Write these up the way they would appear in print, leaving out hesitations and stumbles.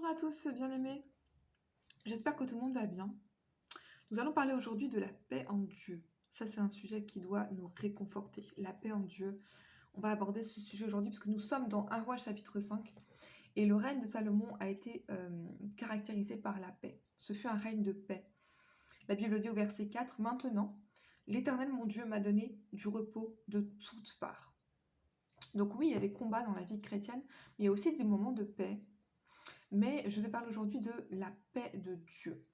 Bonjour à tous, bien-aimés. J'espère que tout le monde va bien. Nous allons parler aujourd'hui de la paix en Dieu. Ça, c'est un sujet qui doit nous réconforter. La paix en Dieu. On va aborder ce sujet aujourd'hui parce que nous sommes dans 1 Roi chapitre 5 et le règne de Salomon a été caractérisé par la paix. Ce fut un règne de paix. La Bible dit au verset 4, « Maintenant, l'Éternel mon Dieu m'a donné du repos de toutes parts. » Donc oui, il y a des combats dans la vie chrétienne, mais il y a aussi des moments de paix. Mais je vais parler aujourd'hui de la paix de Dieu.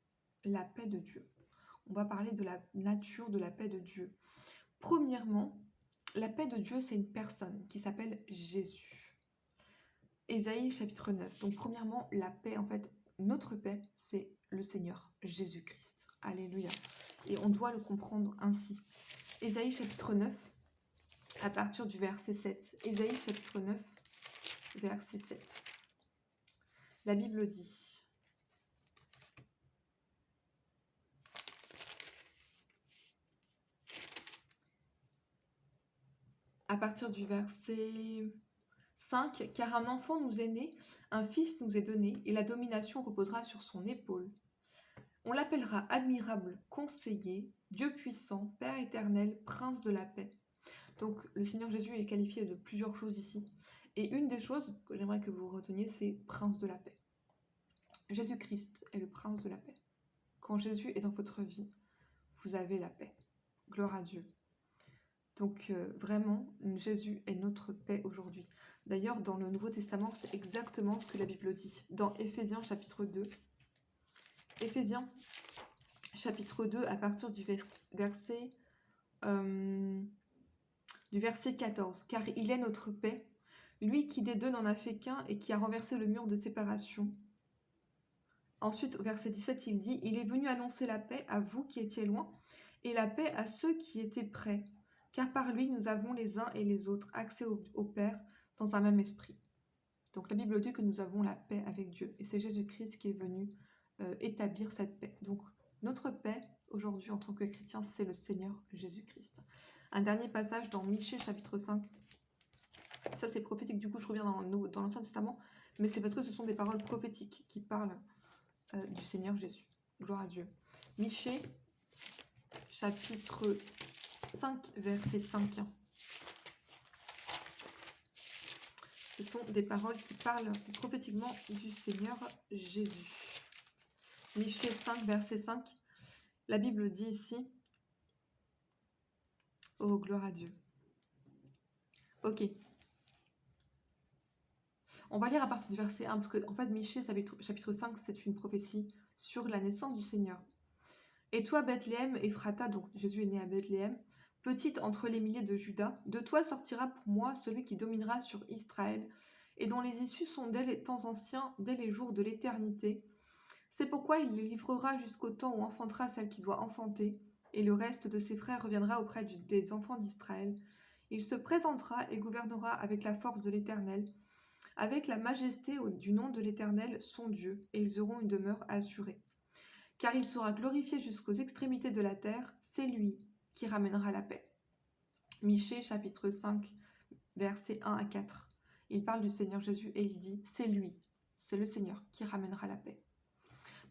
La paix de Dieu. On va parler de la nature de la paix de Dieu. Premièrement, la paix de Dieu, c'est une personne qui s'appelle Jésus. Ésaïe chapitre 9. Donc premièrement, la paix, en fait, notre paix, c'est le Seigneur Jésus-Christ. Alléluia. Et on doit le comprendre ainsi. Ésaïe chapitre 9, à partir du verset 7. Ésaïe chapitre 9, verset 7. La Bible dit, à partir du verset 5, « Car un enfant nous est né, un fils nous est donné, et la domination reposera sur son épaule. On l'appellera admirable, conseiller, Dieu puissant, Père éternel, prince de la paix. » Donc le Seigneur Jésus est qualifié de plusieurs choses ici. Et une des choses que j'aimerais que vous reteniez, c'est prince de la paix. Jésus-Christ est le prince de la paix. Quand Jésus est dans votre vie, vous avez la paix. Gloire à Dieu. Donc vraiment, Jésus est notre paix aujourd'hui. D'ailleurs, dans le Nouveau Testament, c'est exactement ce que la Bible dit. Dans Éphésiens chapitre 2, Éphésiens chapitre 2, à partir du verset 14. « Car il est notre paix, lui qui des deux n'en a fait qu'un et qui a renversé le mur de séparation. » Ensuite, au verset 17, il dit « Il est venu annoncer la paix à vous qui étiez loin, et la paix à ceux qui étaient près. Car par lui, nous avons les uns et les autres accès au Père dans un même esprit. » Donc la Bible dit que nous avons la paix avec Dieu. Et c'est Jésus-Christ qui est venu établir cette paix. Donc notre paix, aujourd'hui en tant que chrétien, c'est le Seigneur Jésus-Christ. Un dernier passage dans Michée chapitre 5. Ça c'est prophétique, du coup je reviens dans l'Ancien Testament. Mais c'est parce que ce sont des paroles prophétiques qui parlent du Seigneur Jésus. Gloire à Dieu. Michée chapitre 5, verset 5. Ce sont des paroles qui parlent prophétiquement du Seigneur Jésus. Michée 5, verset 5. La Bible dit ici, oh, gloire à Dieu. Ok. On va lire à partir du verset 1, parce que, en fait, Michée chapitre 5, c'est une prophétie sur la naissance du Seigneur. « Et toi, Bethléem, Ephrata, donc Jésus est né à Bethléem, petite entre les milliers de Juda, de toi sortira pour moi celui qui dominera sur Israël, et dont les issues sont dès les temps anciens, dès les jours de l'éternité. C'est pourquoi il les livrera jusqu'au temps où enfantera celle qui doit enfanter, et le reste de ses frères reviendra auprès des enfants d'Israël. Il se présentera et gouvernera avec la force de l'Éternel, avec la majesté du nom de l'Éternel, son Dieu, et ils auront une demeure assurée. Car il sera glorifié jusqu'aux extrémités de la terre, c'est lui qui ramènera la paix. » Michée chapitre 5, versets 1 à 4. Il parle du Seigneur Jésus et il dit, c'est lui, c'est le Seigneur qui ramènera la paix.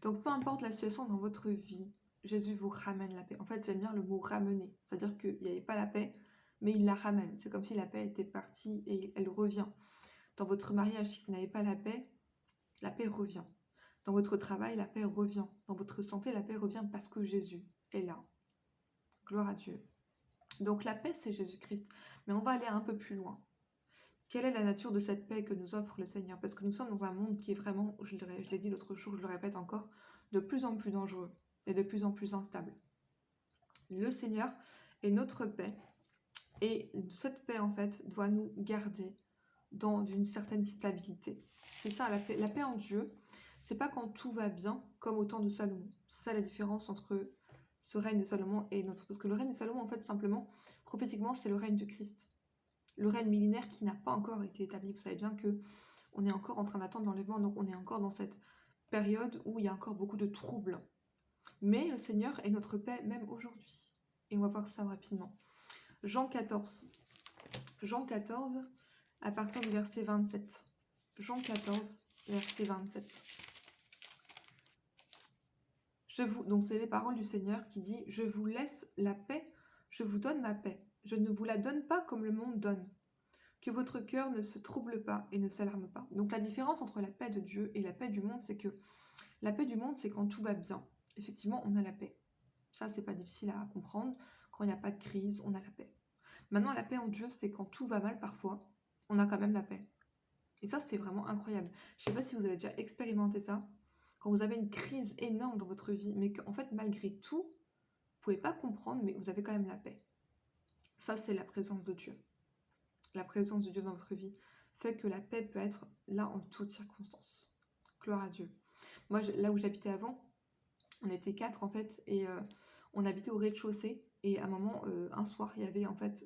Donc peu importe la situation dans votre vie, Jésus vous ramène la paix. En fait, j'aime bien le mot ramener, c'est-à-dire qu'il n'y avait pas la paix, mais il la ramène. C'est comme si la paix était partie et elle revient. Dans votre mariage, si vous n'avez pas la paix revient. Dans votre travail, la paix revient. Dans votre santé, la paix revient parce que Jésus est là. Gloire à Dieu. Donc la paix, c'est Jésus-Christ. Mais on va aller un peu plus loin. Quelle est la nature de cette paix que nous offre le Seigneur? Parce que nous sommes dans un monde qui est vraiment, je l'ai dit l'autre jour, je le répète encore, de plus en plus dangereux et de plus en plus instable. Le Seigneur est notre paix. Et cette paix, en fait, doit nous garder dans une certaine stabilité. C'est ça, la paix. La paix en Dieu, c'est pas quand tout va bien, comme au temps de Salomon. C'est ça la différence entre ce règne de Salomon et notre. Parce que le règne de Salomon, en fait, simplement, prophétiquement, c'est le règne de Christ. Le règne millénaire qui n'a pas encore été établi. Vous savez bien que on est encore en train d'attendre l'enlèvement, donc on est encore dans cette période où il y a encore beaucoup de troubles. Mais le Seigneur est notre paix même aujourd'hui. Et on va voir ça rapidement. Jean 14. Jean 14, à partir du verset 27. Jean 14, verset 27. Donc c'est les paroles du Seigneur qui dit, je vous laisse la paix, je vous donne ma paix. Je ne vous la donne pas comme le monde donne. Que votre cœur ne se trouble pas et ne s'alarme pas. Donc la différence entre la paix de Dieu et la paix du monde, c'est que la paix du monde, c'est quand tout va bien. Effectivement, on a la paix. Ça, c'est pas difficile à comprendre. Quand il n'y a pas de crise, on a la paix. Maintenant, la paix en Dieu, c'est quand tout va mal parfois, on a quand même la paix. Et ça, c'est vraiment incroyable. Je sais pas si vous avez déjà expérimenté ça. Quand vous avez une crise énorme dans votre vie, mais qu'en fait, malgré tout, vous pouvez pas comprendre, mais vous avez quand même la paix. Ça, c'est la présence de Dieu. La présence de Dieu dans votre vie fait que la paix peut être là en toutes circonstances. Gloire à Dieu. Moi, là où j'habitais avant, on était 4 en fait, et on habitait au rez-de-chaussée. Et à un moment, un soir, il y avait en fait,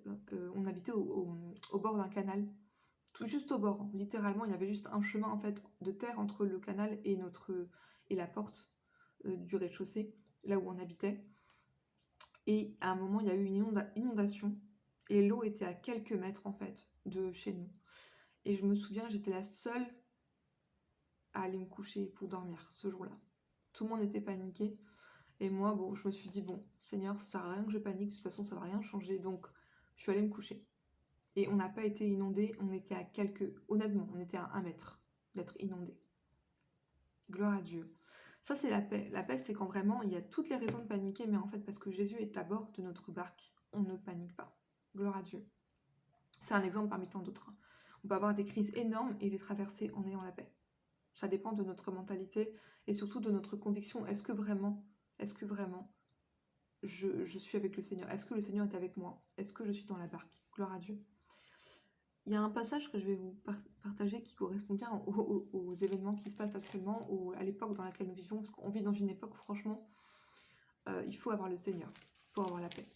on habitait au bord d'un canal, tout juste au bord, hein. Littéralement, il y avait juste un chemin en fait de terre entre le canal et la porte du rez-de-chaussée, là où on habitait. Et à un moment, il y a eu une inondation et l'eau était à quelques mètres en fait de chez nous. Et je me souviens, j'étais la seule à aller me coucher pour dormir ce jour-là. Tout le monde était paniqué. Et moi, bon, je me suis dit, bon, Seigneur, ça sert à rien que je panique, de toute façon, ça va rien changer. Donc, je suis allée me coucher. Et on n'a pas été inondé, on était à honnêtement, on était à 1 mètre d'être inondé. Gloire à Dieu. Ça, c'est la paix. La paix, c'est quand vraiment il y a toutes les raisons de paniquer, mais en fait, parce que Jésus est à bord de notre barque, on ne panique pas. Gloire à Dieu. C'est un exemple parmi tant d'autres. On peut avoir des crises énormes et les traverser en ayant la paix. Ça dépend de notre mentalité et surtout de notre conviction. Est-ce que vraiment je suis avec le Seigneur? Est-ce que le Seigneur est avec moi? Est-ce que je suis dans la barque? Gloire à Dieu. Il y a un passage que je vais vous partager qui correspond bien aux événements qui se passent actuellement, à l'époque dans laquelle nous vivons, parce qu'on vit dans une époque où franchement, il faut avoir le Seigneur pour avoir la paix.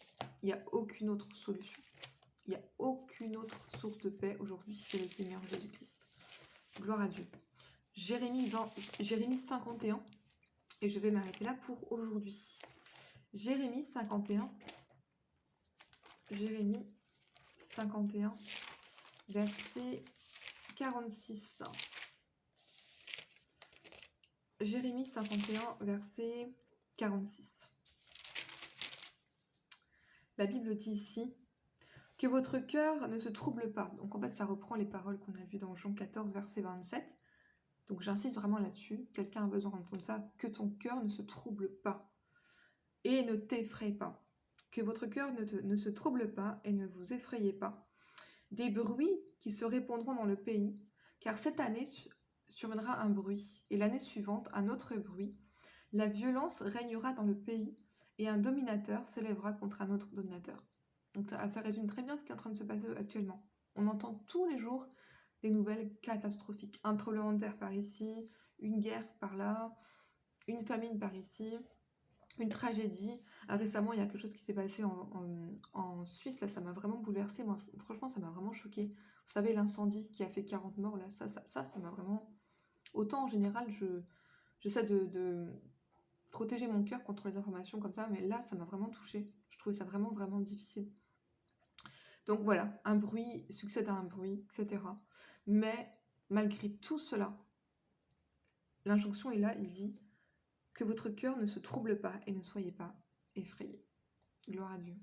Il n'y a aucune autre solution. Il n'y a aucune autre source de paix aujourd'hui que le Seigneur Jésus-Christ. Gloire à Dieu. Jérémie 51, et je vais m'arrêter là pour aujourd'hui. Jérémie 51, verset 46. Jérémie 51, verset 46. La Bible dit ici que votre cœur ne se trouble pas. Donc en fait, ça reprend les paroles qu'on a vues dans Jean 14, verset 27. Donc j'insiste vraiment là-dessus. Quelqu'un a besoin d'entendre ça. Que ton cœur ne se trouble pas et ne t'effraie pas. Que votre cœur ne se trouble pas et ne vous effrayez pas. Des bruits qui se répandront dans le pays, car cette année surviendra un bruit, et l'année suivante un autre bruit. La violence régnera dans le pays, et un dominateur s'élèvera contre un autre dominateur. Donc ça résume très bien ce qui est en train de se passer actuellement. On entend tous les jours des nouvelles catastrophiques. Un tremblement de terre par ici, une guerre par là, une famine par ici, une tragédie. Récemment, il y a quelque chose qui s'est passé en Suisse, là, ça m'a vraiment bouleversée. Moi, franchement, ça m'a vraiment choquée. Vous savez, l'incendie qui a fait 40 morts, là, ça m'a vraiment... Autant, en général, j'essaie de protéger mon cœur contre les informations comme ça, mais là, ça m'a vraiment touchée. Je trouvais ça vraiment, vraiment difficile. Donc voilà, un bruit succède à un bruit, etc. Mais malgré tout cela, l'injonction est là, il dit que votre cœur ne se trouble pas et ne soyez pas effrayés. Gloire à Dieu.